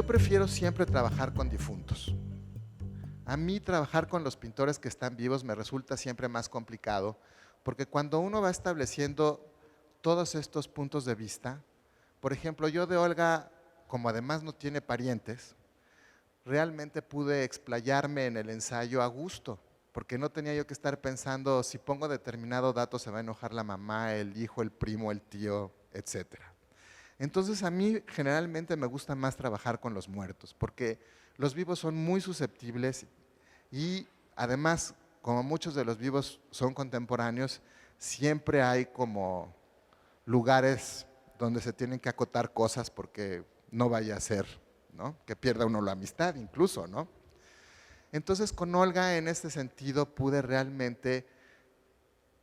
prefiero siempre trabajar con difuntos. A mí trabajar con los pintores que están vivos me resulta siempre más complicado, porque cuando uno va estableciendo todos estos puntos de vista, por ejemplo, yo de Olga, como además no tiene parientes, realmente pude explayarme en el ensayo a gusto, porque no tenía yo que estar pensando si pongo determinado dato se va a enojar la mamá, el hijo, el primo, el tío, etcétera. Entonces a mí generalmente me gusta más trabajar con los muertos, porque los vivos son muy susceptibles y además, como muchos de los vivos son contemporáneos, siempre hay como lugares donde se tienen que acotar cosas porque no vaya a ser, ¿no? Que pierda uno la amistad incluso, ¿no? Entonces con Olga en este sentido pude realmente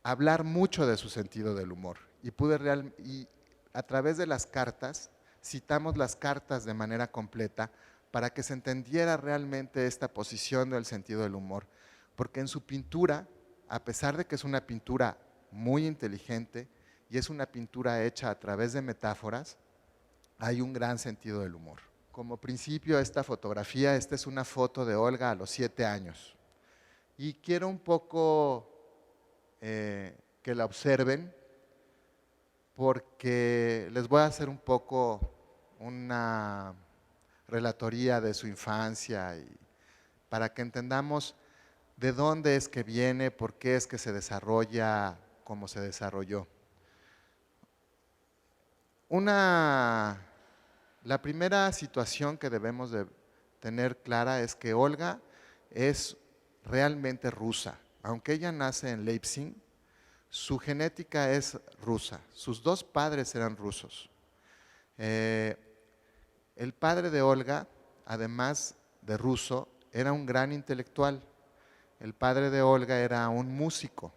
hablar mucho de su sentido del humor y a través de las cartas, citamos las cartas de manera completa para que se entendiera realmente esta posición del sentido del humor, porque en su pintura, a pesar de que es una pintura muy inteligente y es una pintura hecha a través de metáforas, hay un gran sentido del humor. Como principio, esta fotografía, esta es una foto de Olga a los 7 años. Y quiero un poco que la observen porque les voy a hacer un poco una relatoría de su infancia y para que entendamos de dónde es que viene, por qué es que se desarrolla como se desarrolló. La primera situación que debemos de tener clara es que Olga es realmente rusa. Aunque ella nace en Leipzig, su genética es rusa. Sus dos padres eran rusos. Eh, el padre de Olga, además de ruso, era un gran intelectual. El padre de Olga era un músico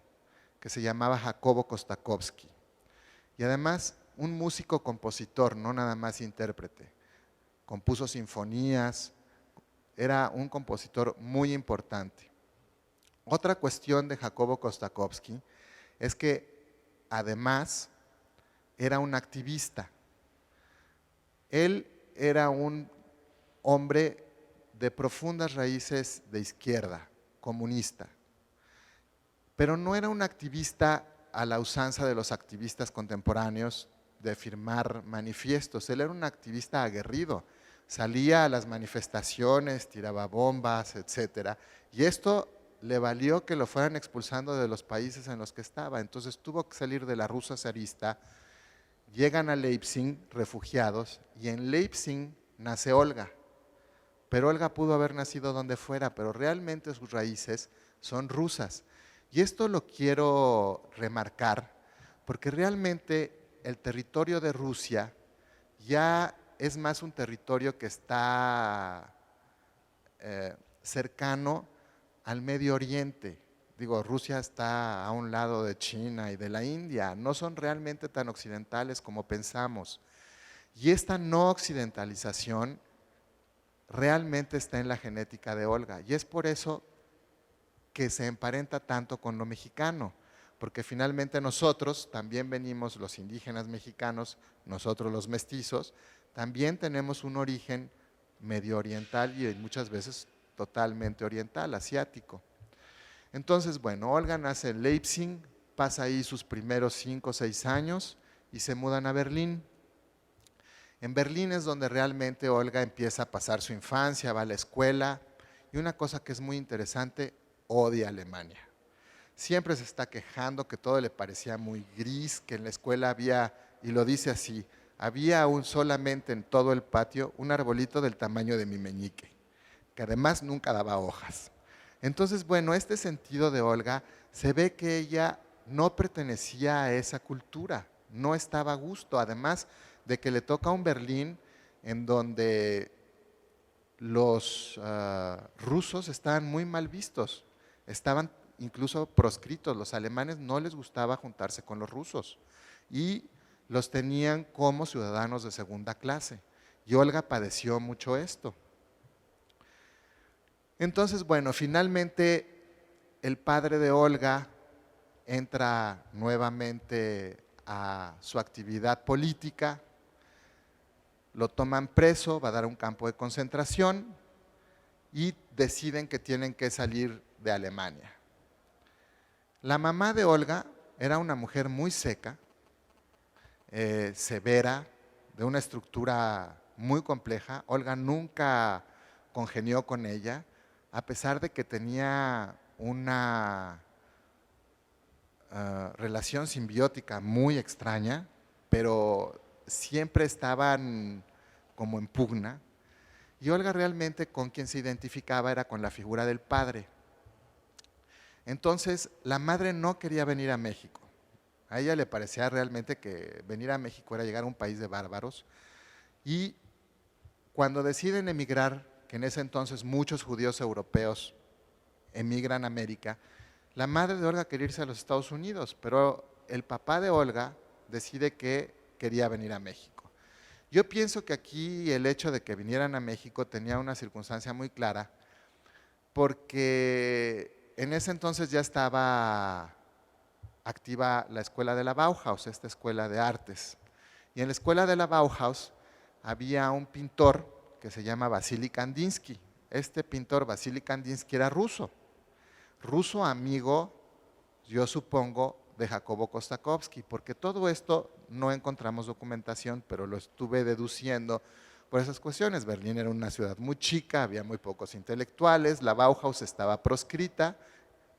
que se llamaba Jacobo Kostakovsky. Y además un músico compositor, no nada más intérprete. Compuso sinfonías, era un compositor muy importante. Otra cuestión de Jacobo Kostakovsky es que además era un activista. Él era un hombre de profundas raíces de izquierda, comunista, pero no era un activista a la usanza de los activistas contemporáneos de firmar manifiestos. Él era un activista aguerrido, salía a las manifestaciones, tiraba bombas, etcétera, y esto le valió que lo fueran expulsando de los países en los que estaba. Entonces tuvo que salir de la Rusia zarista, llegan a Leipzig refugiados y en Leipzig nace Olga. Pero Olga pudo haber nacido donde fuera, pero realmente sus raíces son rusas. Y esto lo quiero remarcar porque realmente el territorio de Rusia ya es más un territorio que está cercano al Medio Oriente. Digo, Rusia está a un lado de China y de la India, no son realmente tan occidentales como pensamos. Y esta no occidentalización realmente está en la genética de Olga. Y es por eso que se emparenta tanto con lo mexicano, porque finalmente nosotros también venimos, los indígenas mexicanos, nosotros los mestizos, también tenemos un origen medio oriental y muchas veces totalmente oriental, asiático. Entonces, bueno, Olga nace en Leipzig, pasa ahí sus primeros 5 o 6 años y se mudan a Berlín. En Berlín es donde realmente Olga empieza a pasar su infancia, va a la escuela y una cosa que es muy interesante, odia Alemania. Siempre se está quejando que todo le parecía muy gris, que en la escuela había, y lo dice así, había solamente en todo el patio un arbolito del tamaño de mi meñique, que además nunca daba hojas. Entonces, bueno, este sentido de Olga, se ve que ella no pertenecía a esa cultura, no estaba a gusto, además de que le toca un Berlín en donde los rusos estaban muy mal vistos, estaban incluso proscritos, los alemanes no les gustaba juntarse con los rusos y los tenían como ciudadanos de segunda clase. Y Olga padeció mucho esto. Entonces, bueno, finalmente el padre de Olga entra nuevamente a su actividad política, lo toman preso, va a dar a un campo de concentración y deciden que tienen que salir de Alemania. La mamá de Olga era una mujer muy seca, severa, de una estructura muy compleja. Olga nunca congenió con ella, a pesar de que tenía una relación simbiótica muy extraña, pero siempre estaban como en pugna. Y Olga realmente con quien se identificaba era con la figura del padre. Entonces, la madre no quería venir a México. A ella le parecía realmente que venir a México era llegar a un país de bárbaros. Y cuando deciden emigrar, que en ese entonces muchos judíos europeos emigran a América, la madre de Olga quería irse a los Estados Unidos, pero el papá de Olga decide que quería venir a México. Yo pienso que aquí el hecho de que vinieran a México tenía una circunstancia muy clara, porque en ese entonces ya estaba activa la escuela de la Bauhaus, esta escuela de artes. Y en la escuela de la Bauhaus había un pintor que se llama Vasily Kandinsky. Este pintor, Vasily Kandinsky, era ruso amigo, yo supongo, de Jacobo Kostakowski, porque todo esto no encontramos documentación, pero lo estuve deduciendo por esas cuestiones. Berlín era una ciudad muy chica, había muy pocos intelectuales, la Bauhaus estaba proscrita.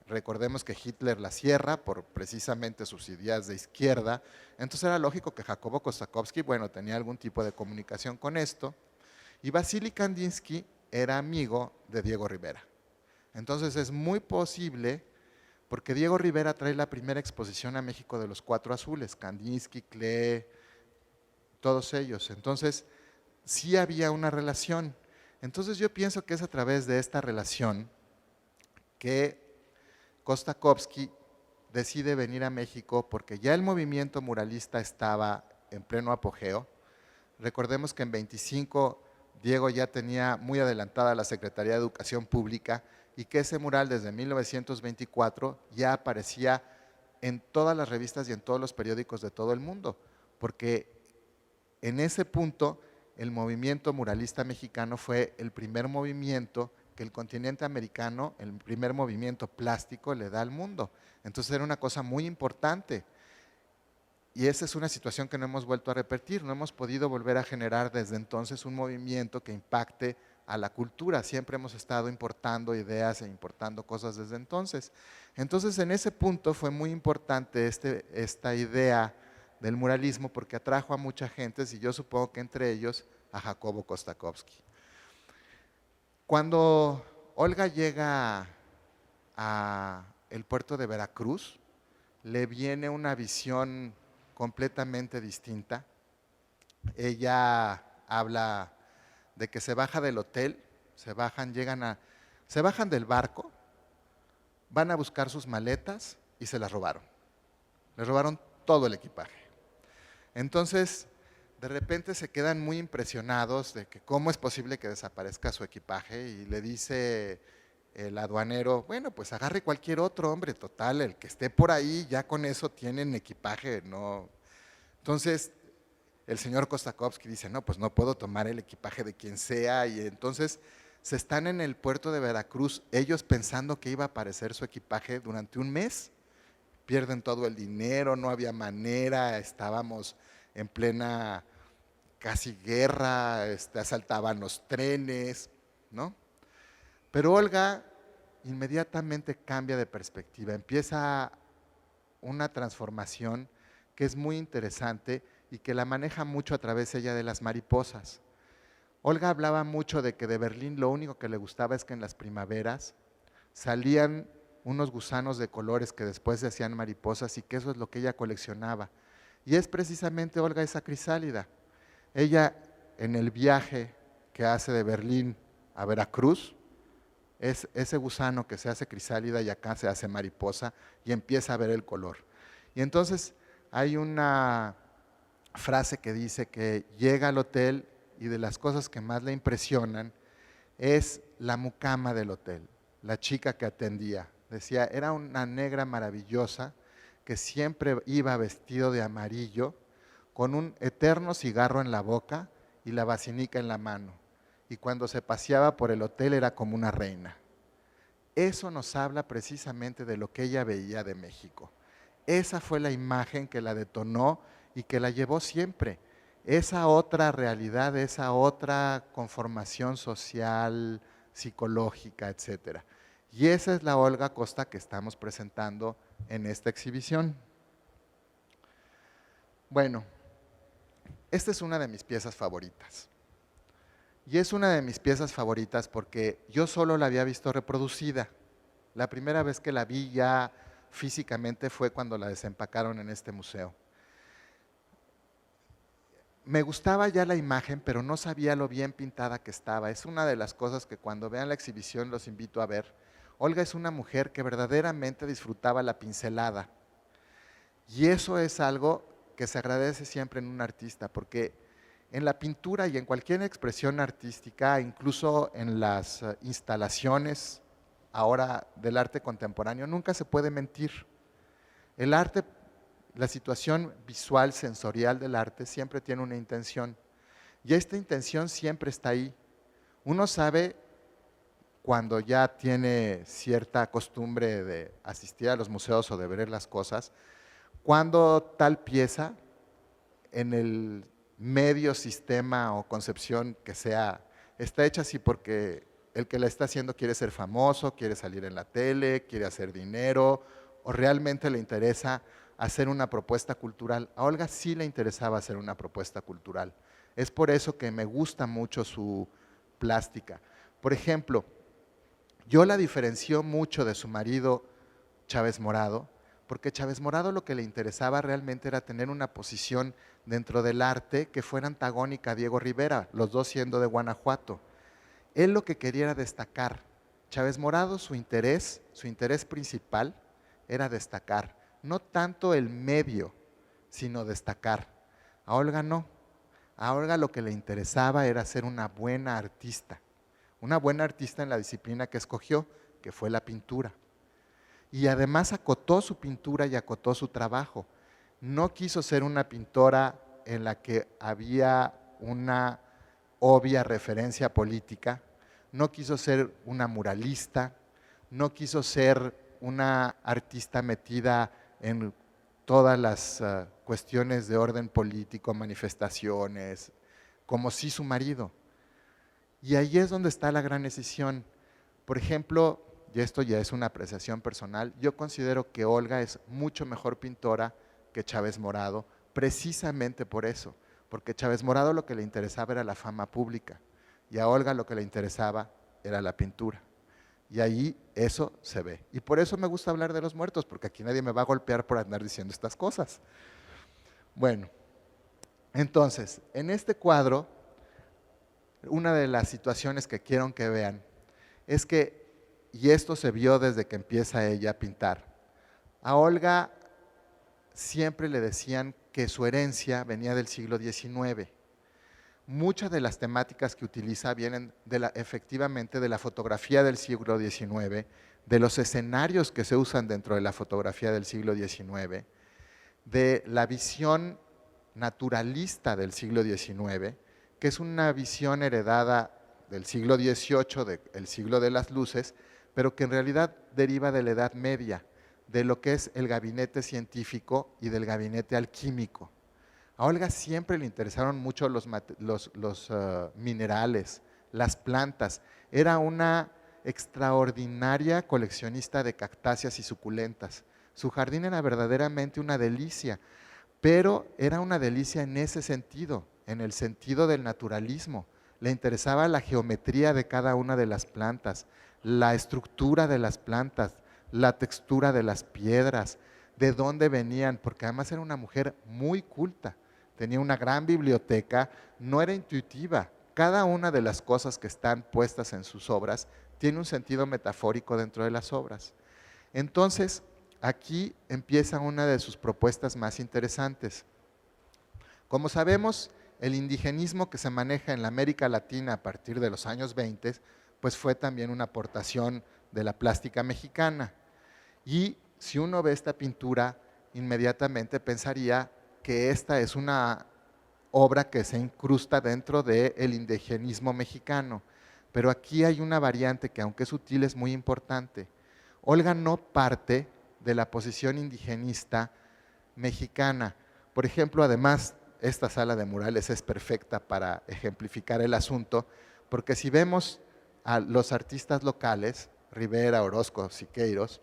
Recordemos que Hitler la cierra por precisamente sus ideas de izquierda, entonces era lógico que Jacobo Kostakowski, bueno, tenía algún tipo de comunicación con esto, y Vasily Kandinsky era amigo de Diego Rivera. Entonces es muy posible, porque Diego Rivera trae la primera exposición a México de los Cuatro Azules, Kandinsky, Klee, todos ellos. Entonces sí había una relación. Entonces yo pienso que es a través de esta relación que Kostakowski decide venir a México, porque ya el movimiento muralista estaba en pleno apogeo. Recordemos que en 25 Diego ya tenía muy adelantada la Secretaría de Educación Pública y que ese mural desde 1924 ya aparecía en todas las revistas y en todos los periódicos de todo el mundo, porque en ese punto el movimiento muralista mexicano fue el primer movimiento que el continente americano, el primer movimiento plástico le da al mundo. Entonces era una cosa muy importante. Y esa es una situación que no hemos vuelto a repetir, no hemos podido volver a generar desde entonces un movimiento que impacte a la cultura. Siempre hemos estado importando ideas e importando cosas desde entonces. Entonces, en ese punto fue muy importante esta idea del muralismo porque atrajo a mucha gente, y yo supongo que entre ellos a Jacobo Kostakowski. Cuando Olga llega al puerto de Veracruz, le viene una visión completamente distinta. Ella habla de que se baja del hotel, se bajan del barco, van a buscar sus maletas y se las robaron. Les robaron todo el equipaje. Entonces, de repente se quedan muy impresionados de que cómo es posible que desaparezca su equipaje y le dice el aduanero, bueno, pues agarre cualquier otro hombre, total, el que esté por ahí, ya con eso tienen equipaje, ¿no? Entonces, el señor Kostakowski dice, no, pues no puedo tomar el equipaje de quien sea, y entonces se están en el puerto de Veracruz, ellos pensando que iba a aparecer su equipaje durante un mes, pierden todo el dinero, no había manera, estábamos en plena casi guerra, asaltaban los trenes, ¿no? Pero Olga inmediatamente cambia de perspectiva, empieza una transformación que es muy interesante y que la maneja mucho a través ella de las mariposas. Olga hablaba mucho de que de Berlín lo único que le gustaba es que en las primaveras salían unos gusanos de colores que después se hacían mariposas y que eso es lo que ella coleccionaba. Y es precisamente Olga esa crisálida. Ella en el viaje que hace de Berlín a Veracruz, es ese gusano que se hace crisálida y acá se hace mariposa y empieza a ver el color. Y entonces hay una frase que dice que llega al hotel y de las cosas que más le impresionan es la mucama del hotel, la chica que atendía. Decía, era una negra maravillosa que siempre iba vestido de amarillo, con un eterno cigarro en la boca y la basinica en la mano. Y cuando se paseaba por el hotel era como una reina. Eso nos habla precisamente de lo que ella veía de México. Esa fue la imagen que la detonó y que la llevó siempre. Esa otra realidad, esa otra conformación social, psicológica, etcétera. Y esa es la Olga Costa que estamos presentando en esta exhibición. Bueno, esta es una de mis piezas favoritas. Y es una de mis piezas favoritas porque yo solo la había visto reproducida. La primera vez que la vi ya físicamente fue cuando la desempacaron en este museo. Me gustaba ya la imagen, pero no sabía lo bien pintada que estaba. Es una de las cosas que cuando vean la exhibición los invito a ver. Olga es una mujer que verdaderamente disfrutaba la pincelada. Y eso es algo que se agradece siempre en un artista, porque en la pintura y en cualquier expresión artística, incluso en las instalaciones ahora del arte contemporáneo, nunca se puede mentir. El arte, la situación visual, sensorial del arte siempre tiene una intención y esta intención siempre está ahí. Uno sabe cuando ya tiene cierta costumbre de asistir a los museos o de ver las cosas, cuando tal pieza en el medio, sistema o concepción que sea, está hecha así porque el que la está haciendo quiere ser famoso, quiere salir en la tele, quiere hacer dinero o realmente le interesa hacer una propuesta cultural. A Olga sí le interesaba hacer una propuesta cultural. Es por eso que me gusta mucho su plástica. Por ejemplo, yo la diferencio mucho de su marido Chávez Morado, porque Chávez Morado lo que le interesaba realmente era tener una posición dentro del arte que fuera antagónica a Diego Rivera, los dos siendo de Guanajuato. Él lo que quería era destacar. Chávez Morado, su interés principal era destacar, no tanto el medio, sino destacar. A Olga no. A Olga lo que le interesaba era ser una buena artista en la disciplina que escogió, que fue la pintura. Y además acotó su pintura y acotó su trabajo. No quiso ser una pintora en la que había una obvia referencia política, no quiso ser una muralista, no quiso ser una artista metida en todas las cuestiones de orden político, manifestaciones, como sí su marido. Y ahí es donde está la gran decisión. Por ejemplo, y esto ya es una apreciación personal, yo considero que Olga es mucho mejor pintora que Chávez Morado, precisamente por eso, porque Chávez Morado lo que le interesaba era la fama pública y a Olga lo que le interesaba era la pintura. Y ahí eso se ve. Y por eso me gusta hablar de los muertos, porque aquí nadie me va a golpear por andar diciendo estas cosas. Bueno, entonces, en este cuadro, una de las situaciones que quiero que vean es que, y esto se vio desde que empieza ella a pintar, a Olga siempre le decían que su herencia venía del siglo XIX. Muchas de las temáticas que utiliza vienen efectivamente de la fotografía del siglo XIX, de los escenarios que se usan dentro de la fotografía del siglo XIX, de la visión naturalista del siglo XIX, que es una visión heredada del siglo XVIII, del siglo de las luces, pero que en realidad deriva de la Edad Media, de lo que es el gabinete científico y del gabinete alquímico. A Olga siempre le interesaron mucho los minerales, las plantas. Era una extraordinaria coleccionista de cactáceas y suculentas. Su jardín era verdaderamente una delicia, pero era una delicia en ese sentido, en el sentido del naturalismo. Le interesaba la geometría de cada una de las plantas, la estructura de las plantas, la textura de las piedras, de dónde venían, porque además era una mujer muy culta, tenía una gran biblioteca, no era intuitiva. Cada una de las cosas que están puestas en sus obras tiene un sentido metafórico dentro de las obras. Entonces, aquí empieza una de sus propuestas más interesantes. Como sabemos, el indigenismo que se maneja en la América Latina a partir de los años 20, pues fue también una aportación de la plástica mexicana. Y si uno ve esta pintura, inmediatamente pensaría que esta es una obra que se incrusta dentro del indigenismo mexicano. Pero aquí hay una variante que, aunque es sutil, es muy importante. Olga no parte de la posición indigenista mexicana. Por ejemplo, además, esta sala de murales es perfecta para ejemplificar el asunto, porque si vemos a los artistas locales, Rivera, Orozco, Siqueiros,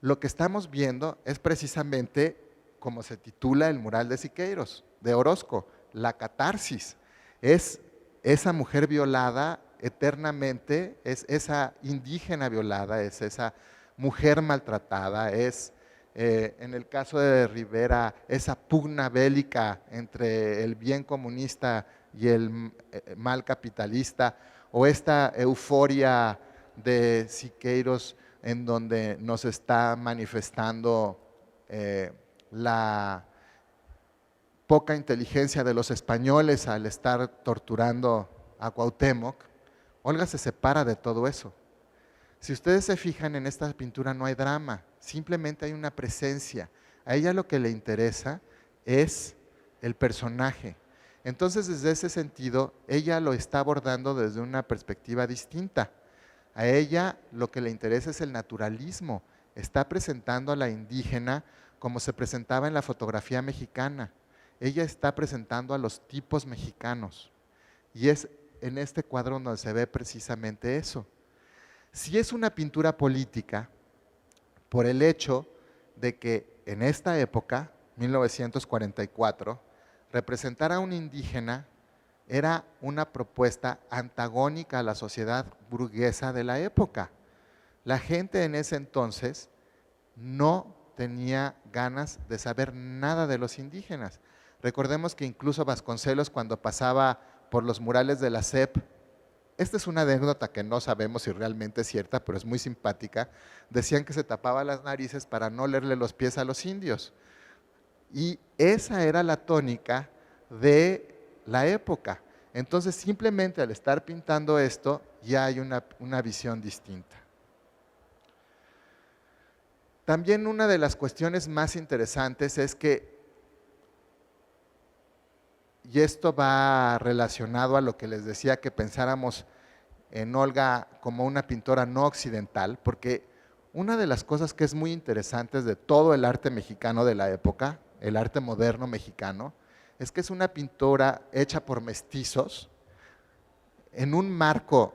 lo que estamos viendo es precisamente como se titula el mural de Siqueiros, de Orozco, la catarsis. Es esa mujer violada eternamente, es esa indígena violada, es esa mujer maltratada, es, en el caso de Rivera, esa pugna bélica entre el bien comunista y el mal capitalista, o esta euforia de Siqueiros en donde nos está manifestando la poca inteligencia de los españoles al estar torturando a Cuauhtémoc. Olga se separa de todo eso. Si ustedes se fijan, en esta pintura no hay drama, simplemente hay una presencia. A ella lo que le interesa es el personaje. Entonces, desde ese sentido, ella lo está abordando desde una perspectiva distinta. A ella lo que le interesa es el naturalismo. Está presentando a la indígena como se presentaba en la fotografía mexicana. Ella está presentando a los tipos mexicanos. Y es en este cuadro donde se ve precisamente eso. Si es una pintura política, por el hecho de que en esta época, 1944, representar a un indígena era una propuesta antagónica a la sociedad burguesa de la época. La gente en ese entonces no tenía ganas de saber nada de los indígenas. Recordemos que incluso Vasconcelos, cuando pasaba por los murales de la SEP, esta es una anécdota que no sabemos si realmente es cierta, pero es muy simpática, decían que se tapaba las narices para no leerle los pies a los indios. Y esa era la tónica de la época. Entonces, simplemente al estar pintando esto, ya hay una visión distinta. También una de las cuestiones más interesantes es que, y esto va relacionado a lo que les decía, que pensáramos en Olga como una pintora no occidental, porque una de las cosas que es muy interesante de todo el arte mexicano de la época, el arte moderno mexicano, es que es una pintora hecha por mestizos en un marco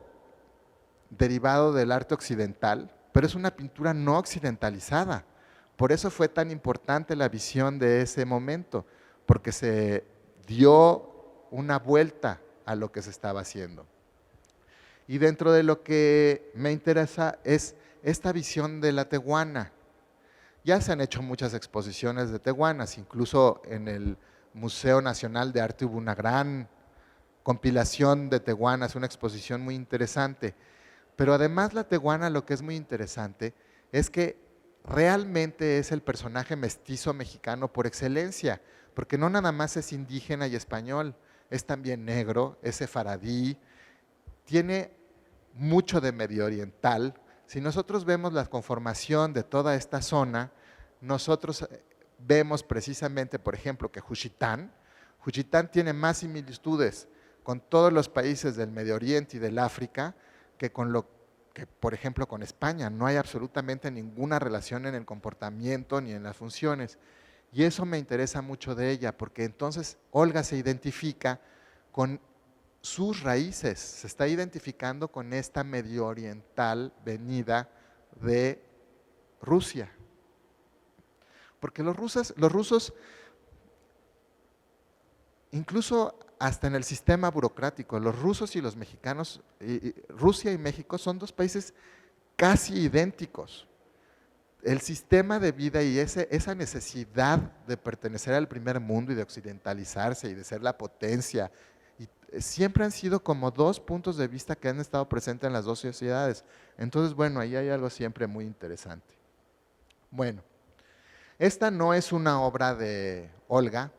derivado del arte occidental, pero es una pintura no occidentalizada. Por eso fue tan importante la visión de ese momento, porque se dio una vuelta a lo que se estaba haciendo. Y dentro de lo que me interesa es esta visión de la tehuana. Ya se han hecho muchas exposiciones de tehuanas, incluso en el Museo Nacional de Arte hubo una gran compilación de tehuanas, una exposición muy interesante. Pero además la tehuana, lo que es muy interesante es que realmente es el personaje mestizo mexicano por excelencia, porque no nada más es indígena y español, es también negro, es sefaradí, tiene mucho de medio oriental. Si nosotros vemos la conformación de toda esta zona, nosotros vemos precisamente, por ejemplo, que Juchitán tiene más similitudes con todos los países del Medio Oriente y del África que con lo que, por ejemplo, con España. No hay absolutamente ninguna relación en el comportamiento ni en las funciones. Y eso me interesa mucho de ella, porque entonces Olga se identifica con sus raíces, se está identificando con esta medio oriental venida de Rusia. Porque los rusos, incluso hasta en el sistema burocrático, los rusos y los mexicanos, Rusia y México son dos países casi idénticos. El sistema de vida y esa necesidad de pertenecer al primer mundo y de occidentalizarse y de ser la potencia, siempre han sido como dos puntos de vista que han estado presentes en las dos sociedades. Entonces, bueno, ahí hay algo siempre muy interesante. Bueno, esta no es una obra de Olga,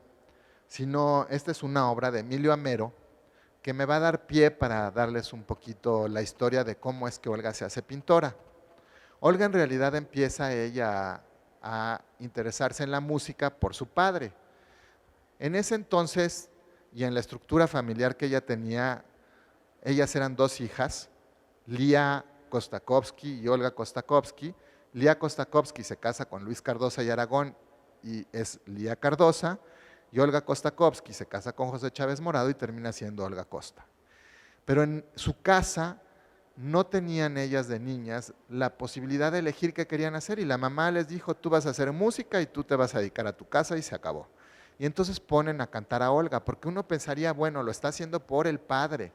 sino esta es una obra de Emilio Amero, que me va a dar pie para darles un poquito la historia de cómo es que Olga se hace pintora. Olga en realidad empieza ella a interesarse en la música por su padre. En ese entonces, y en la estructura familiar que ella tenía, ellas eran dos hijas, Lía Kostakovsky y Olga Kostakovsky. Lía Kostakovsky se casa con Luis Cardosa y Aragón y es Lía Cardosa, y Olga Kostakovsky se casa con José Chávez Morado y termina siendo Olga Costa. Pero en su casa no tenían ellas de niñas la posibilidad de elegir qué querían hacer y la mamá les dijo, tú vas a hacer música y tú te vas a dedicar a tu casa y se acabó. Y entonces ponen a cantar a Olga, porque uno pensaría, bueno, lo está haciendo por el padre,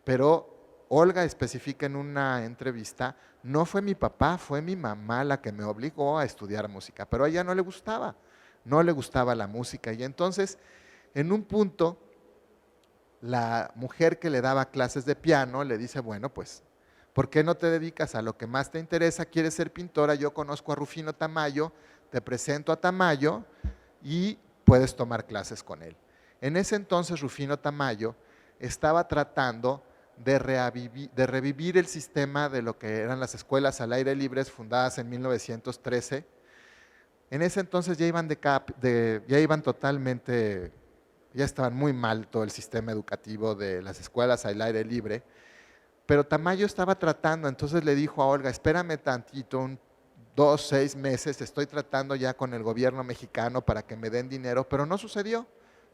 pero Olga especifica en una entrevista, no fue mi papá, fue mi mamá la que me obligó a estudiar música, pero a ella no le gustaba la música y entonces en un punto la mujer que le daba clases de piano le dice, bueno, pues, ¿por qué no te dedicas a lo que más te interesa? ¿Quieres ser pintora? Yo conozco a Rufino Tamayo, te presento a Tamayo y puedes tomar clases con él. En ese entonces Rufino Tamayo estaba tratando de revivir el sistema de lo que eran las escuelas al aire libre fundadas en 1913. En ese entonces ya iban totalmente, ya estaban muy mal todo el sistema educativo de las escuelas al aire libre, pero Tamayo estaba tratando, entonces le dijo a Olga, espérame tantito, 2, 6 meses, estoy tratando ya con el gobierno mexicano para que me den dinero, pero no sucedió.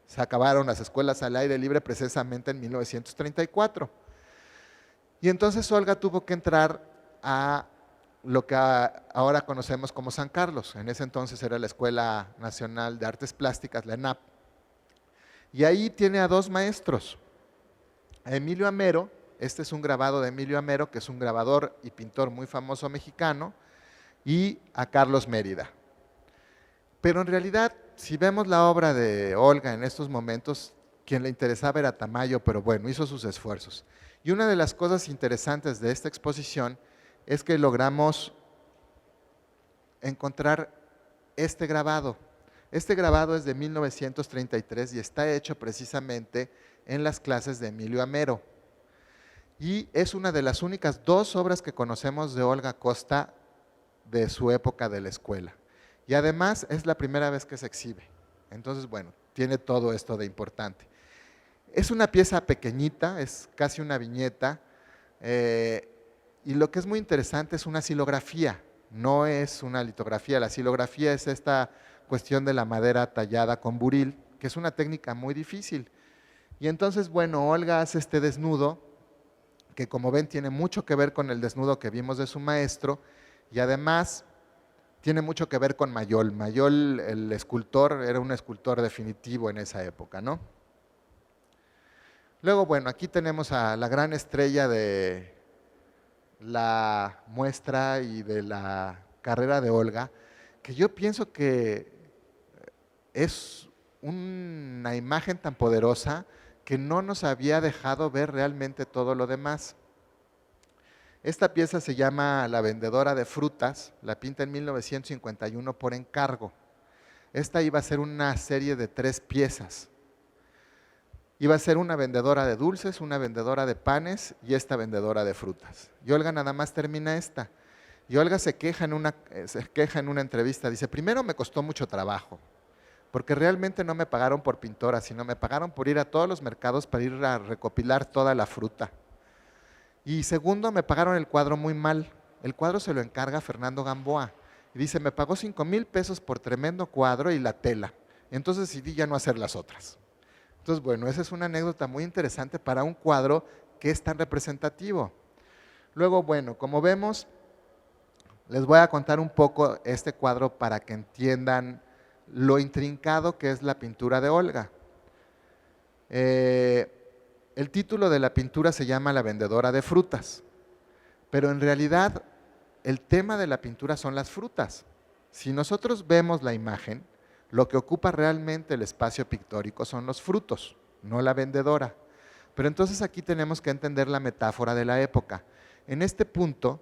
Se acabaron las escuelas al aire libre precisamente en 1934. Y entonces Olga tuvo que entrar a lo que ahora conocemos como San Carlos. En ese entonces era la Escuela Nacional de Artes Plásticas, la ENAP. Y ahí tiene a dos maestros. A Emilio Amero, este es un grabado de Emilio Amero, que es un grabador y pintor muy famoso mexicano, y a Carlos Mérida. Pero en realidad, si vemos la obra de Olga en estos momentos, quien le interesaba era Tamayo, pero bueno, hizo sus esfuerzos. Y una de las cosas interesantes de esta exposición es que logramos encontrar este grabado. Este grabado es de 1933 y está hecho precisamente en las clases de Emilio Amero. Y es una de las únicas dos obras que conocemos de Olga Costa de su época de la escuela. Y además es la primera vez que se exhibe. Entonces, bueno, tiene todo esto de importante. Es una pieza pequeñita, es casi una viñeta, y lo que es muy interesante es una silografía, no es una litografía. La silografía es esta cuestión de la madera tallada con buril, que es una técnica muy difícil. Y entonces, bueno, Olga hace este desnudo, que como ven tiene mucho que ver con el desnudo que vimos de su maestro, y además tiene mucho que ver con Mayol. Mayol, el escultor, era un escultor definitivo en esa época, ¿no? Luego, bueno, aquí tenemos a la gran estrella de la muestra y de la carrera de Olga, que yo pienso que es una imagen tan poderosa que no nos había dejado ver realmente todo lo demás. Esta pieza se llama La vendedora de frutas, la pinta en 1951 por encargo. Esta iba a ser una serie de 3 piezas. Iba a ser una vendedora de dulces, una vendedora de panes y esta vendedora de frutas. Y Olga nada más termina esta. Y Olga se queja en una entrevista, dice, primero me costó mucho trabajo, porque realmente no me pagaron por pintora, sino me pagaron por ir a todos los mercados para ir a recopilar toda la fruta. Y segundo, me pagaron el cuadro muy mal. El cuadro se lo encarga Fernando Gamboa. Y dice, me pagó 5,000 pesos por tremendo cuadro y la tela. Entonces decidí ya no hacer las otras. Entonces, bueno, esa es una anécdota muy interesante para un cuadro que es tan representativo. Luego, bueno, como vemos, les voy a contar un poco este cuadro para que entiendan lo intrincado que es la pintura de Olga. El título de la pintura se llama La vendedora de frutas, pero en realidad el tema de la pintura son las frutas. Si nosotros vemos la imagen, lo que ocupa realmente el espacio pictórico son los frutos, no la vendedora. Pero entonces aquí tenemos que entender la metáfora de la época. En este punto,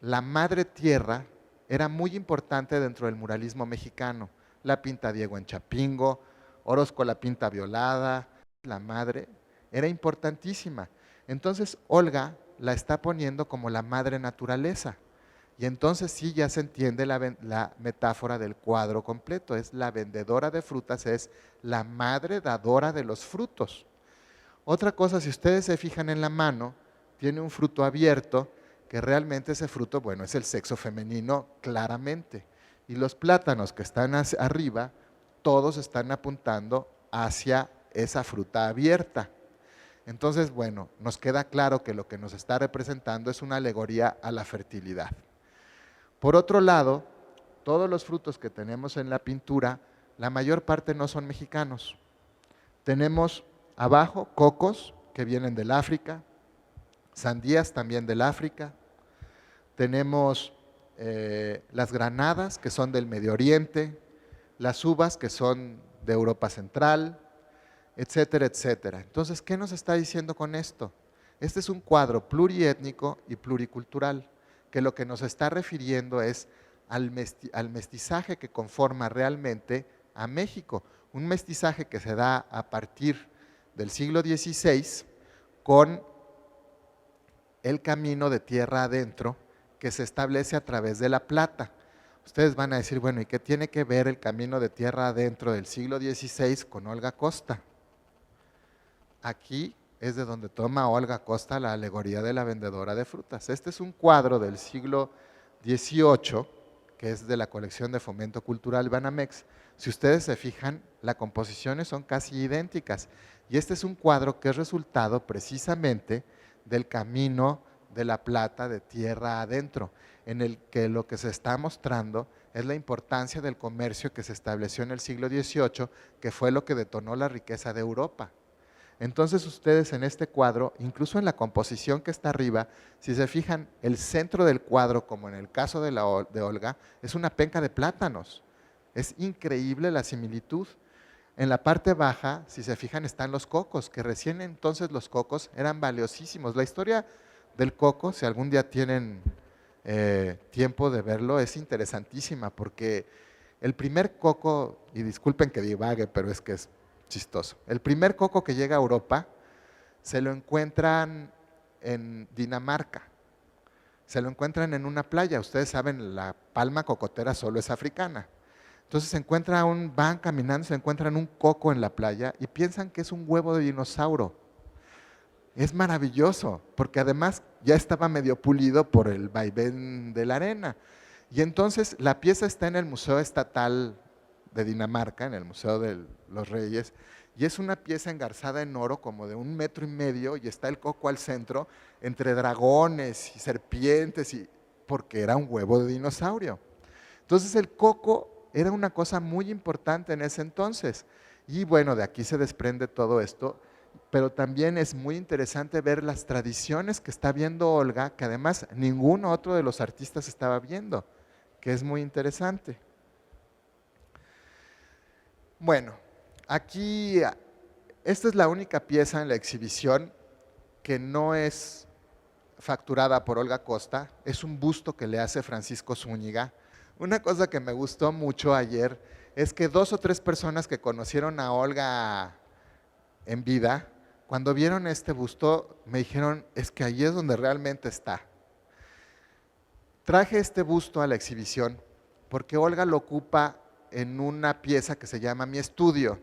la madre tierra era muy importante dentro del muralismo mexicano. La pinta Diego en Chapingo, Orozco la pinta Violada, la madre era importantísima. Entonces Olga la está poniendo como la madre naturaleza. Y entonces sí ya se entiende la metáfora del cuadro completo. Es la vendedora de frutas, es la madre dadora de los frutos. Otra cosa, si ustedes se fijan en la mano, tiene un fruto abierto, que realmente ese fruto, bueno, es el sexo femenino claramente. Y los plátanos que están arriba, todos están apuntando hacia esa fruta abierta. Entonces, bueno, nos queda claro que lo que nos está representando es una alegoría a la fertilidad. Por otro lado, todos los frutos que tenemos en la pintura, la mayor parte no son mexicanos. Tenemos abajo cocos que vienen del África, sandías también del África, tenemos las granadas que son del Medio Oriente, las uvas que son de Europa Central, etcétera, etcétera. Entonces, ¿qué nos está diciendo con esto? Este es un cuadro pluriétnico y pluricultural, que lo que nos está refiriendo es al mestizaje que conforma realmente a México, un mestizaje que se da a partir del siglo XVI con el camino de tierra adentro que se establece a través de la plata. Ustedes van a decir, bueno, ¿y qué tiene que ver el camino de tierra adentro del siglo XVI con Olga Costa? Aquí es de donde toma Olga Costa la alegoría de la vendedora de frutas. Este es un cuadro del siglo XVIII, que es de la colección de Fomento Cultural Banamex. Si ustedes se fijan, las composiciones son casi idénticas. Y este es un cuadro que es resultado precisamente del camino de la plata de tierra adentro, en el que lo que se está mostrando es la importancia del comercio que se estableció en el siglo XVIII, que fue lo que detonó la riqueza de Europa. Entonces ustedes en este cuadro, incluso en la composición que está arriba, si se fijan, el centro del cuadro, como en el caso de Olga, es una penca de plátanos. Es increíble la similitud. En la parte baja, si se fijan, están los cocos, que recién entonces los cocos eran valiosísimos. La historia del coco, si algún día tienen tiempo de verlo, es interesantísima, porque el primer coco, y disculpen que divague, pero es que es chistoso. El primer coco que llega a Europa se lo encuentran en Dinamarca, se lo encuentran en una playa. Ustedes saben, la palma cocotera solo es africana. Entonces van caminando, se encuentran un coco en la playa y piensan que es un huevo de dinosaurio. Es maravilloso, porque además ya estaba medio pulido por el vaivén de la arena. Y entonces la pieza está en el Museo Estatal de Dinamarca, en el Museo de los Reyes, y es una pieza engarzada en oro como de 1,5 metros, y está el coco al centro, entre dragones y serpientes, porque era un huevo de dinosaurio. Entonces el coco era una cosa muy importante en ese entonces. Y bueno, de aquí se desprende todo esto, pero también es muy interesante ver las tradiciones que está viendo Olga, que además ningún otro de los artistas estaba viendo, que es muy interesante. Bueno, aquí, esta es la única pieza en la exhibición que no es facturada por Olga Costa, es un busto que le hace Francisco Zúñiga. Una cosa que me gustó mucho ayer es que 2 o 3 personas que conocieron a Olga en vida, cuando vieron este busto, me dijeron, es que ahí es donde realmente está. Traje este busto a la exhibición porque Olga lo ocupa en una pieza que se llama Mi Estudio.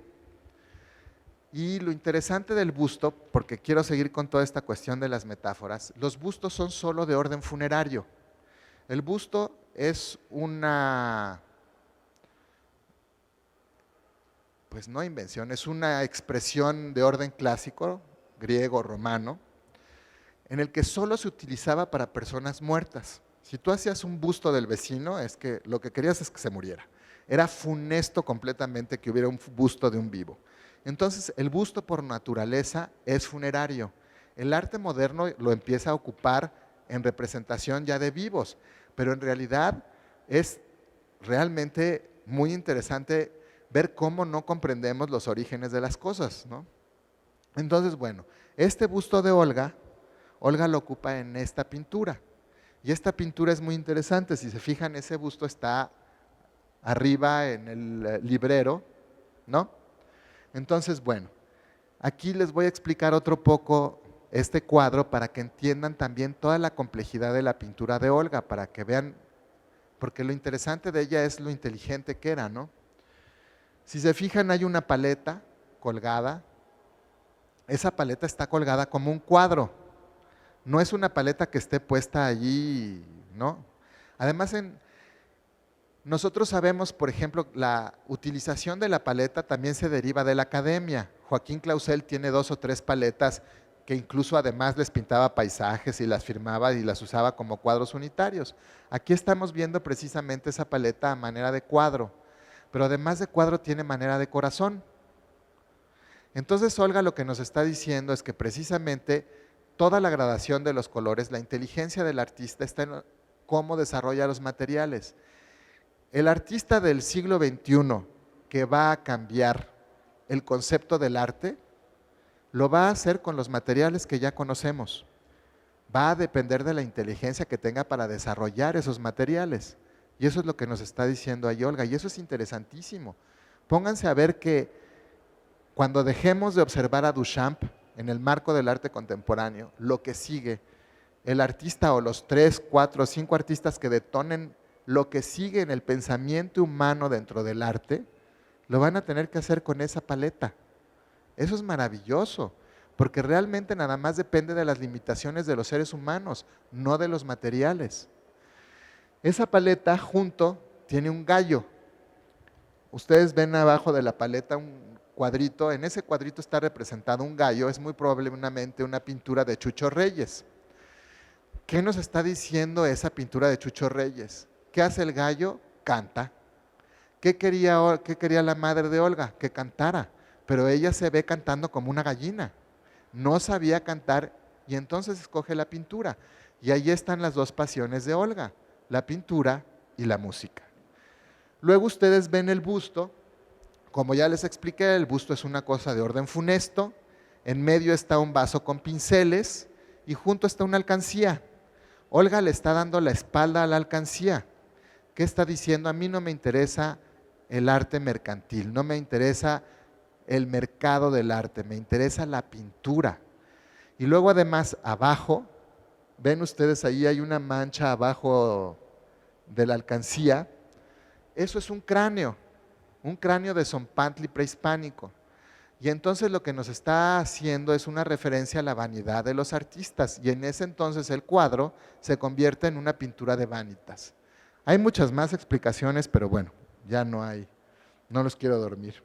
Y lo interesante del busto, porque quiero seguir con toda esta cuestión de las metáforas, los bustos son solo de orden funerario. El busto es una, pues no invención, es una expresión de orden clásico, griego, romano, en el que solo se utilizaba para personas muertas. Si tú hacías un busto del vecino, es que lo que querías es que se muriera. Era funesto completamente que hubiera un busto de un vivo. Entonces, el busto por naturaleza es funerario. El arte moderno lo empieza a ocupar en representación ya de vivos, pero en realidad es realmente muy interesante ver cómo no comprendemos los orígenes de las cosas, ¿no? Entonces, bueno, este busto de Olga lo ocupa en esta pintura. Y esta pintura es muy interesante. Si se fijan, ese busto está arriba en el librero, ¿no? Entonces, bueno, aquí les voy a explicar otro poco este cuadro para que entiendan también toda la complejidad de la pintura de Olga, para que vean, porque lo interesante de ella es lo inteligente que era, ¿no? Si se fijan, hay una paleta colgada. Esa paleta está colgada como un cuadro. No es una paleta que esté puesta allí, ¿no? Además, nosotros sabemos, por ejemplo, la utilización de la paleta también se deriva de la academia. Joaquín Clausel tiene 2 o 3 paletas que incluso además les pintaba paisajes y las firmaba y las usaba como cuadros unitarios. Aquí estamos viendo precisamente esa paleta a manera de cuadro, pero además de cuadro tiene manera de corazón. Entonces Olga lo que nos está diciendo es que precisamente toda la gradación de los colores, la inteligencia del artista está en cómo desarrolla los materiales. El artista del siglo XXI que va a cambiar el concepto del arte, lo va a hacer con los materiales que ya conocemos. Va a depender de la inteligencia que tenga para desarrollar esos materiales. Y eso es lo que nos está diciendo ahí Olga, y eso es interesantísimo. Pónganse a ver que cuando dejemos de observar a Duchamp en el marco del arte contemporáneo, lo que sigue, el artista o los 3, 4, 5 artistas que detonen lo que sigue en el pensamiento humano dentro del arte, lo van a tener que hacer con esa paleta. Eso es maravilloso, porque realmente nada más depende de las limitaciones de los seres humanos, no de los materiales. Esa paleta junto tiene un gallo. Ustedes ven abajo de la paleta un cuadrito, en ese cuadrito está representado un gallo, es muy probablemente una pintura de Chucho Reyes. ¿Qué nos está diciendo esa pintura de Chucho Reyes? ¿Qué hace el gallo? Canta. ¿Qué quería la madre de Olga? Que cantara, pero ella se ve cantando como una gallina. No sabía cantar y entonces escoge la pintura. Y ahí están las 2 pasiones de Olga, la pintura y la música. Luego ustedes ven el busto. Como ya les expliqué, el busto es una cosa de orden funesto, en medio está un vaso con pinceles y junto está una alcancía. Olga le está dando la espalda a la alcancía. ¿Qué está diciendo? A mí no me interesa el arte mercantil, no me interesa el mercado del arte, me interesa la pintura. Y luego además abajo, ven ustedes ahí hay una mancha abajo de la alcancía, eso es un cráneo de Zompantli prehispánico. Y entonces lo que nos está haciendo es una referencia a la vanidad de los artistas, y en ese entonces el cuadro se convierte en una pintura de vanitas. Hay muchas más explicaciones, pero bueno, ya no hay, no los quiero dormir.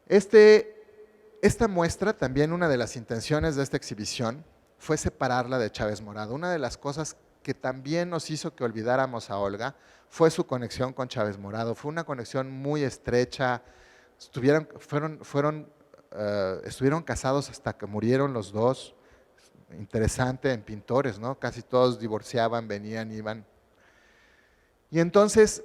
Esta muestra, también una de las intenciones de esta exhibición, fue separarla de Chávez Morado. Una de las cosas que también nos hizo que olvidáramos a Olga fue su conexión con Chávez Morado. Fue una conexión muy estrecha, estuvieron casados hasta que murieron los dos. Interesante en pintores, ¿no? Casi todos divorciaban, venían, iban. Y entonces,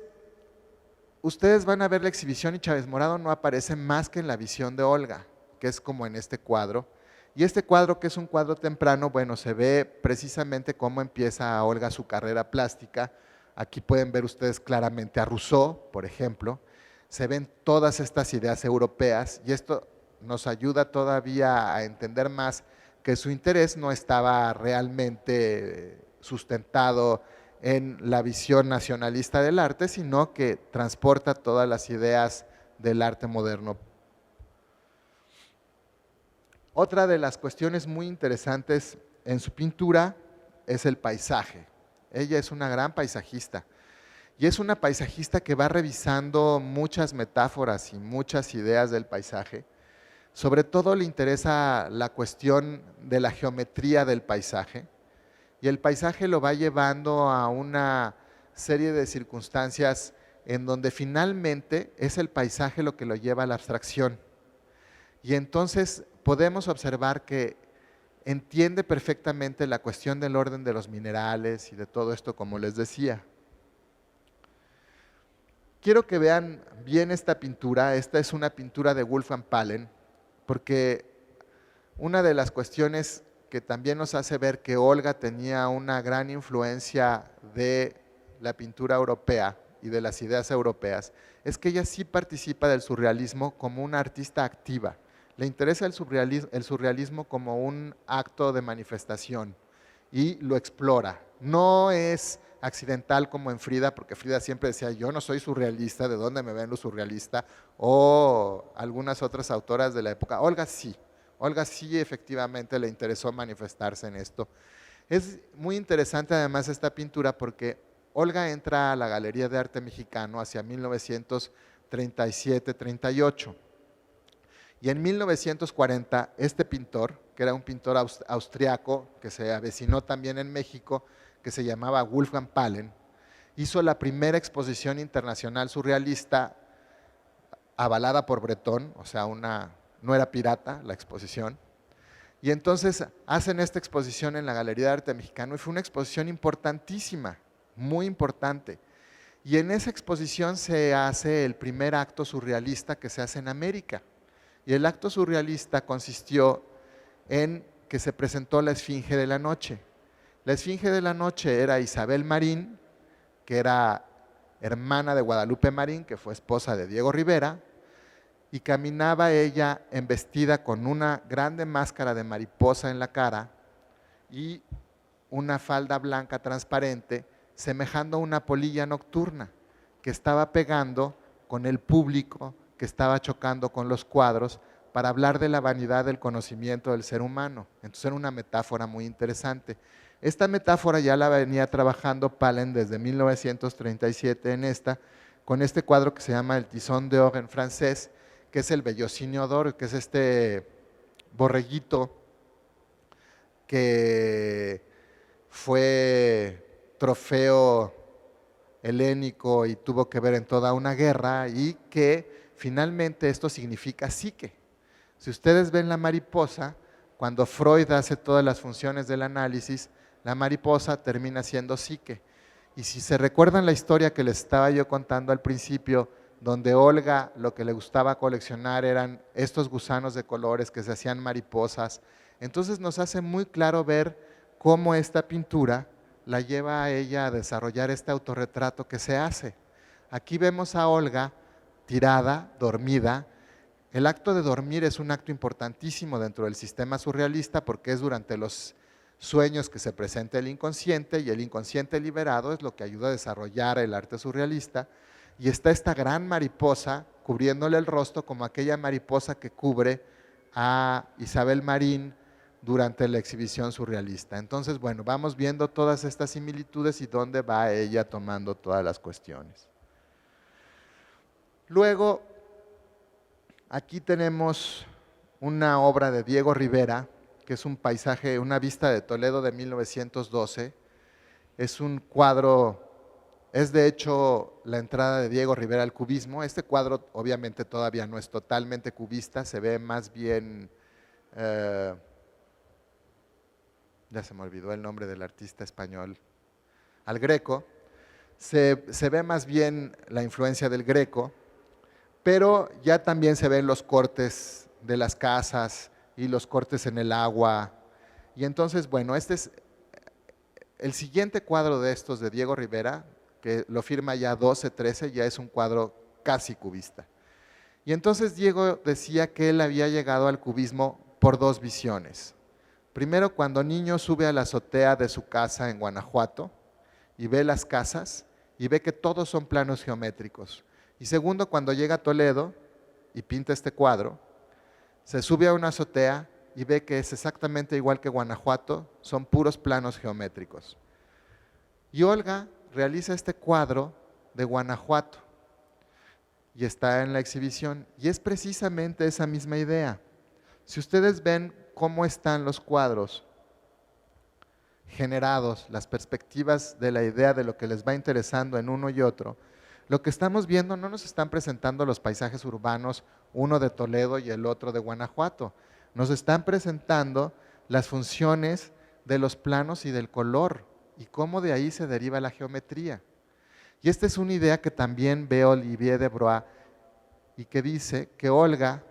ustedes van a ver la exhibición y Chávez Morado no aparece más que en la visión de Olga, que es como en este cuadro. Y este cuadro, que es un cuadro temprano, bueno, se ve precisamente cómo empieza Olga su carrera plástica. Aquí pueden ver ustedes claramente a Rousseau, por ejemplo. Se ven todas estas ideas europeas y esto nos ayuda todavía a entender más que su interés no estaba realmente sustentado en la visión nacionalista del arte, sino que transporta todas las ideas del arte moderno. Otra de las cuestiones muy interesantes en su pintura es el paisaje. Ella es una gran paisajista y es una paisajista que va revisando muchas metáforas y muchas ideas del paisaje. Sobre todo le interesa la cuestión de la geometría del paisaje y el paisaje lo va llevando a una serie de circunstancias en donde finalmente es el paisaje lo que lo lleva a la abstracción. Y entonces podemos observar que entiende perfectamente la cuestión del orden de los minerales y de todo esto, como les decía. Quiero que vean bien esta pintura. Esta es una pintura de Wolfgang Paalen, porque una de las cuestiones que también nos hace ver que Olga tenía una gran influencia de la pintura europea y de las ideas europeas, es que ella sí participa del surrealismo como una artista activa. Le interesa el surrealismo como un acto de manifestación y lo explora. No es accidental como en Frida, porque Frida siempre decía, yo no soy surrealista, ¿de dónde me ven lo surrealista? O algunas otras autoras de la época. Olga sí efectivamente le interesó manifestarse en esto. Es muy interesante además esta pintura porque Olga entra a la Galería de Arte Mexicano hacia 1937-38. Y en 1940, este pintor, que era un pintor austriaco, que se avecinó también en México, que se llamaba Wolfgang Pahlen, hizo la primera exposición internacional surrealista avalada por Breton, o sea, no era pirata la exposición. Y entonces hacen esta exposición en la Galería de Arte Mexicano y fue una exposición importantísima, muy importante. Y en esa exposición se hace el primer acto surrealista que se hace en América. Y el acto surrealista consistió en que se presentó la Esfinge de la Noche. La Esfinge de la Noche era Isabel Marín, que era hermana de Guadalupe Marín, que fue esposa de Diego Rivera, y caminaba ella embestida con una grande máscara de mariposa en la cara y una falda blanca transparente, semejando a una polilla nocturna que estaba pegando con el público, que estaba chocando con los cuadros para hablar de la vanidad del conocimiento del ser humano. Entonces era una metáfora muy interesante. Esta metáfora ya la venía trabajando Pahlen desde 1937 con este cuadro que se llama El Tison d'Or en francés, que es el Bellocinio d'Or, que es este borreguito que fue trofeo helénico y tuvo que ver en toda una guerra y que finalmente esto significa psique. Si ustedes ven la mariposa, cuando Freud hace todas las funciones del análisis, la mariposa termina siendo psique. Y si se recuerdan la historia que les estaba yo contando al principio, donde Olga lo que le gustaba coleccionar eran estos gusanos de colores que se hacían mariposas, entonces nos hace muy claro ver cómo esta pintura la lleva a ella a desarrollar este autorretrato que se hace. Aquí vemos a Olga tirada, dormida. El acto de dormir es un acto importantísimo dentro del sistema surrealista porque es durante los sueños que se presenta el inconsciente y el inconsciente liberado es lo que ayuda a desarrollar el arte surrealista. Y está esta gran mariposa cubriéndole el rostro como aquella mariposa que cubre a Isabel Marín durante la exhibición surrealista. Entonces, bueno, vamos viendo todas estas similitudes y dónde va ella tomando todas las cuestiones. Luego, aquí tenemos una obra de Diego Rivera, que es un paisaje, una vista de Toledo de 1912. Es un cuadro, es de hecho la entrada de Diego Rivera al cubismo. Este cuadro obviamente todavía no es totalmente cubista, se ve más bien, ya se me olvidó el nombre del artista español, al Greco. Se ve más bien la influencia del Greco, pero ya también se ven los cortes de las casas y los cortes en el agua. Y entonces, bueno, este es el siguiente cuadro de estos de Diego Rivera, que lo firma ya 12-13, ya es un cuadro casi cubista. Y entonces Diego decía que él había llegado al cubismo por dos visiones. Primero, cuando niño sube a la azotea de su casa en Guanajuato y ve las casas y ve que todos son planos geométricos. Y segundo, cuando llega a Toledo y pinta este cuadro, se sube a una azotea y ve que es exactamente igual que Guanajuato, son puros planos geométricos. Y Olga realiza este cuadro de Guanajuato y está en la exhibición y es precisamente esa misma idea. Si ustedes ven cómo están los cuadros generados, las perspectivas de la idea de lo que les va interesando en uno y otro, lo que estamos viendo no nos están presentando los paisajes urbanos, uno de Toledo y el otro de Guanajuato. Nos están presentando las funciones de los planos y del color y cómo de ahí se deriva la geometría. Y esta es una idea que también ve Olivier Debrois y que dice que Olga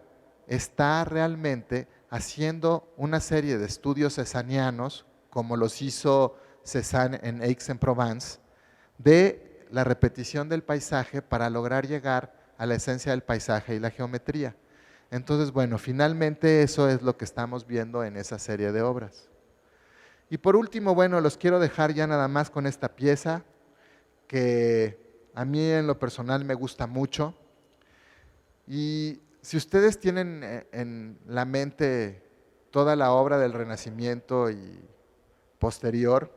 está realmente haciendo una serie de estudios cézannianos, como los hizo Cézanne en Aix-en-Provence, de la repetición del paisaje para lograr llegar a la esencia del paisaje y la geometría. Entonces, bueno, finalmente eso es lo que estamos viendo en esa serie de obras. Y por último, bueno, los quiero dejar ya nada más con esta pieza que a mí en lo personal me gusta mucho. Y si ustedes tienen en la mente toda la obra del Renacimiento y posterior,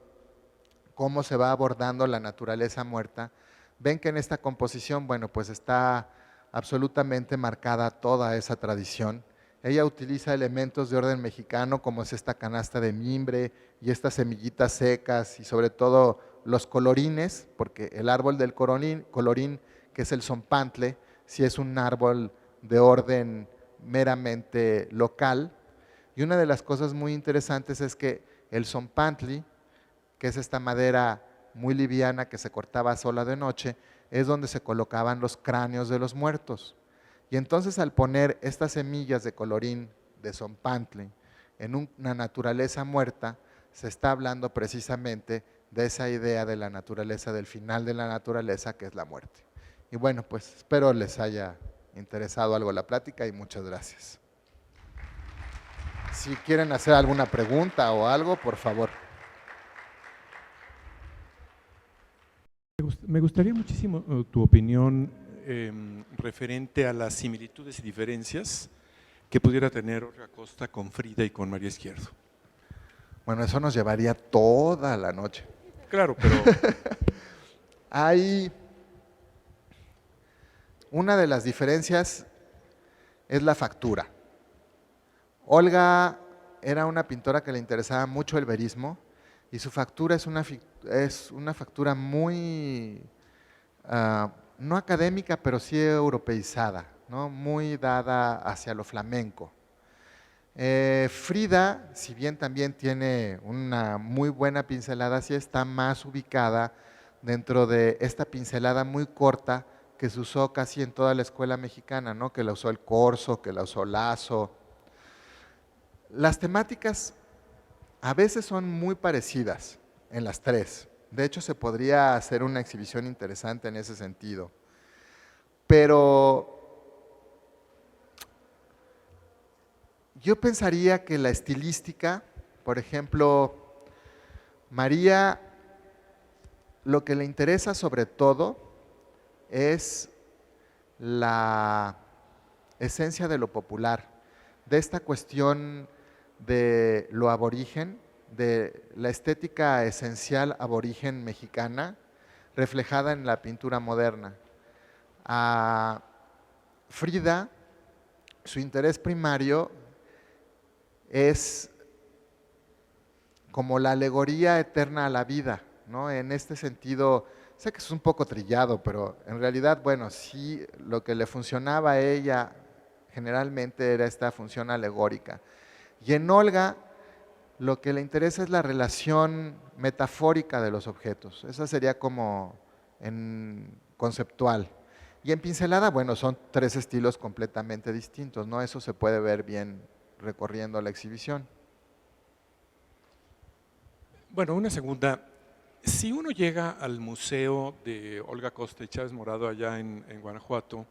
cómo se va abordando la naturaleza muerta, ven que en esta composición, bueno, pues está absolutamente marcada toda esa tradición. Ella utiliza elementos de orden mexicano como es esta canasta de mimbre y estas semillitas secas y sobre todo los colorines, porque el árbol del colorín, que es el zompantle, sí es un árbol de orden meramente local. Y una de las cosas muy interesantes es que el zompantli, que es esta madera muy liviana que se cortaba sola de noche, es donde se colocaban los cráneos de los muertos. Y entonces al poner estas semillas de colorín de zompantle en una naturaleza muerta, se está hablando precisamente de esa idea de la naturaleza, del final de la naturaleza, que es la muerte. Y bueno, pues espero les haya interesado algo la plática y muchas gracias. Si quieren hacer alguna pregunta o algo, por favor. Me gustaría muchísimo tu opinión referente a las similitudes y diferencias que pudiera tener Olga Costa con Frida y con María Izquierdo. Bueno, eso nos llevaría toda la noche. Claro, pero Hay una de las diferencias es la factura. Olga era una pintora que le interesaba mucho el verismo y su factura es una factura muy, no académica, pero sí europeizada, ¿no? Muy dada hacia lo flamenco. Frida, si bien también tiene una muy buena pincelada, sí está más ubicada dentro de esta pincelada muy corta que se usó casi en toda la escuela mexicana, ¿no? Que la usó el Corso, que la usó Lazo. Las temáticas a veces son muy parecidas en las tres. De hecho, se podría hacer una exhibición interesante en ese sentido. Pero yo pensaría que la estilística, por ejemplo, María, lo que le interesa sobre todo es la esencia de lo popular, de esta cuestión de lo aborigen, de la estética esencial aborigen mexicana, reflejada en la pintura moderna. A Frida, su interés primario es como la alegoría eterna a la vida, ¿no? En este sentido, sé que es un poco trillado, pero en realidad, bueno, sí, lo que le funcionaba a ella generalmente era esta función alegórica. Y en Olga, lo que le interesa es la relación metafórica de los objetos. Esa sería como en conceptual. Y en pincelada, bueno, son tres estilos completamente distintos, ¿no? Eso se puede ver bien recorriendo la exhibición. bueno, una segunda. Si uno llega al museo de Olga Costa y Chávez Morado allá en Guanajuato,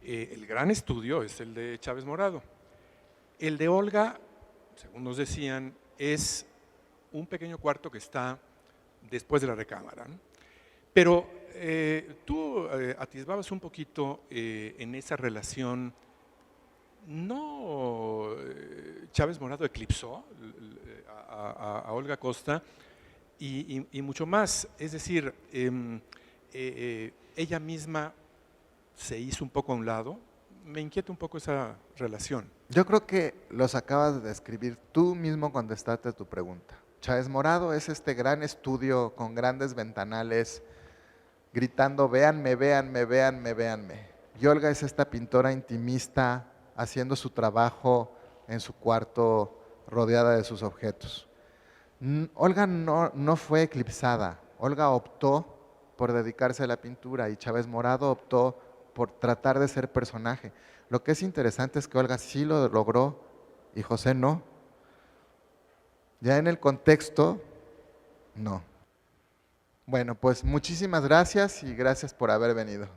el gran estudio es el de Chávez Morado. El de Olga, según nos decían, es un pequeño cuarto que está después de la recámara, ¿no? Pero tú atisbabas un poquito en esa relación. ¿No Chávez Morado eclipsó a Olga Costa y mucho más? Es decir, ella misma se hizo un poco a un lado. Me inquieta un poco esa relación. Yo creo que los acabas de describir, tú mismo contestaste tu pregunta. Chávez Morado es este gran estudio con grandes ventanales, gritando, véanme, véanme, véanme, véanme. Y Olga es esta pintora intimista haciendo su trabajo en su cuarto rodeada de sus objetos. Olga no fue eclipsada, Olga optó por dedicarse a la pintura y Chávez Morado optó por tratar de ser personaje. Lo que es interesante es que Olga sí lo logró y José no. Ya en el contexto, no. Bueno, pues muchísimas gracias y gracias por haber venido.